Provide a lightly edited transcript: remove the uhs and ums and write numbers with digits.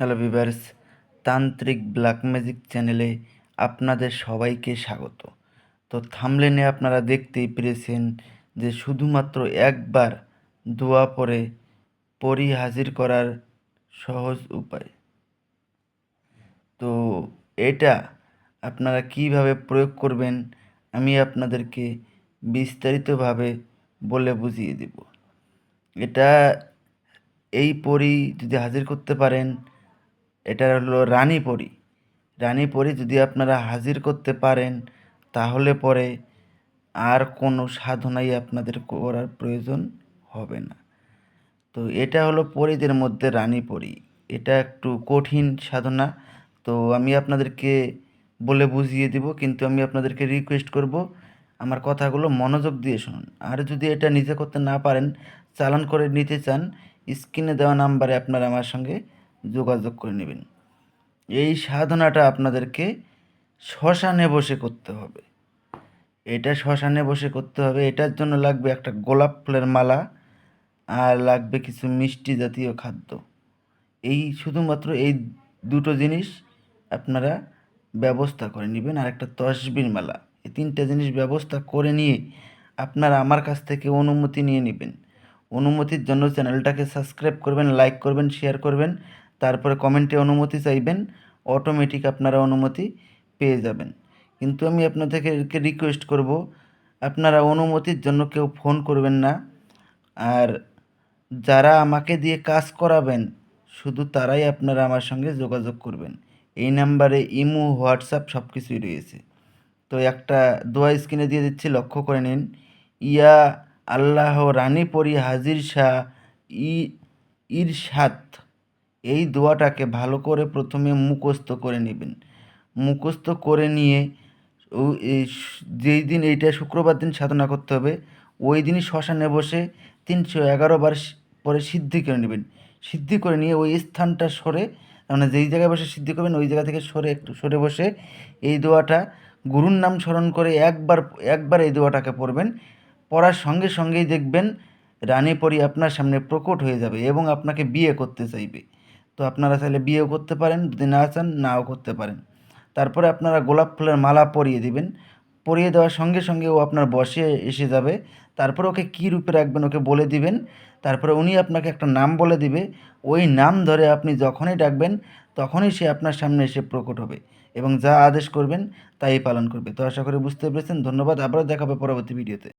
Hello viewers, তান্ত্রিক black magic চ্যানেলে আপনাদের সবাইকে স্বাগত। তো থাম্বনেলে আপনারা দেখতেই পেরেছেন যে শুধুমাত্র একবার দোয়া পড়ে পরী হাজির করার সহজ উপায়। তো এটা আপনারা কিভাবে প্রয়োগ করবেন আমি আপনাদেরকে বিস্তারিতভাবে বলে বুঝিয়ে দেব। এই পরী যদি হাজির করতে পারেন, এটা হলো রানী পরী। রানী পরী যদি আপনারা হাজির করতে পারেন তাহলে পরে আর কোনো সাধনাই আপনাদের করার প্রয়োজন হবে না। তো এটা হলো পরীদের মধ্যে রানী পরী। এটা একটু কঠিন সাধনা। তো আমি আপনাদেরকে বলে বুঝিয়ে দিব, কিন্তু আমি আপনাদেরকে রিকোয়েস্ট করব আমার কথাগুলো মনোযোগ দিয়ে শুনুন। আর যদি এটা নিজে করতে না পারেন, চালান করে নিতে চান, স্ক্রিনে দেওয়া নাম্বারে আপনারা আমার সঙ্গে যোগাযোগ করে নেবেন। এই সাধনাটা আপনাদেরকে শ্মশানে বসে করতে হবে। এটা শ্মশানে বসে করতে হবে। এটার জন্য লাগবে একটা গোলাপ ফুলের মালা আর লাগবে কিছু মিষ্টি জাতীয় খাদ্য। শুধুমাত্র এই দুটো জিনিস আপনারা ব্যবস্থা করে নেবেন, আর একটা তসবির মালা। এই তিনটা জিনিস ব্যবস্থা করে নিয়ে আপনারা আমার কাছ থেকে অনুমতি নিয়ে নেবেন। অনুমতির জন্য চ্যানেলটাকে সাবস্ক্রাইব করবেন, লাইক করবেন, শেয়ার করবেন, তারপরে কমেন্টে অনুমতি চাইবেন। অটোমেটিক আপনারা অনুমতি পেয়ে যাবেন। কিন্তু আমি আপনাদেরকে রিকোয়েস্ট করব, আপনারা অনুমতির জন্য কেউ ফোন করবেন না। আর যারা আমাকে দিয়ে কাজ করাবেন শুধু তারাই আপনারা আমার সঙ্গে যোগাযোগ করবেন। এই নাম্বারে ইমো, হোয়াটসঅ্যাপ সব কিছুই রয়েছে। তো একটা দোয়া স্ক্রিনে দিয়ে দিচ্ছি, লক্ষ্য করে নিন। ইয়া আল্লাহ রানী পরী হাজির শাহ ই ইরশাদ। এই দোয়াটাকে ভালো করে প্রথমে মুখস্থ করে নেবেন। মুখস্থ করে নিয়ে যেই দিন এইটা শুক্রবার দিন সাধনা করতে হবে, ওই দিনই শ্মশানে বসে 311 বার পরে সিদ্ধি করে নেবেন। সিদ্ধি করে নিয়ে ওই স্থানটা সরে, মানে যেই জায়গায় বসে সিদ্ধি করবেন ওই জায়গা থেকে একটু সরে বসে এই দোয়াটা গুরুর নাম স্মরণ করে একবার এই দোয়াটাকে পড়বেন। পড়ার সঙ্গে সঙ্গেই দেখবেন রানী পরী আপনার সামনে প্রকট হয়ে যাবে এবং আপনাকে বিয়ে করতে চাইবে। তো আপনারা চাইলে বিয়েও করতে পারেন, যদি না চান নাও করতে পারেন। তারপরে আপনারা গোলাপ ফুলের মালা পরিয়ে দিবেন। পরিয়ে দেওয়ার সঙ্গে সঙ্গে ও আপনার বশে এসে যাবে। তারপরে ওকে কী রূপে রাখবেন ওকে বলে দিবেন। তারপরে উনি আপনাকে একটা নাম বলে দিবে। ওই নাম ধরে আপনি যখনই ডাকবেন তখনই সে আপনার সামনে এসে প্রকট হবে এবং যা আদেশ করবেন তাই পালন করবে। তো আশা করি বুঝতে পেরেছেন। ধন্যবাদ। আবারও দেখা হবে পরবর্তী ভিডিওতে।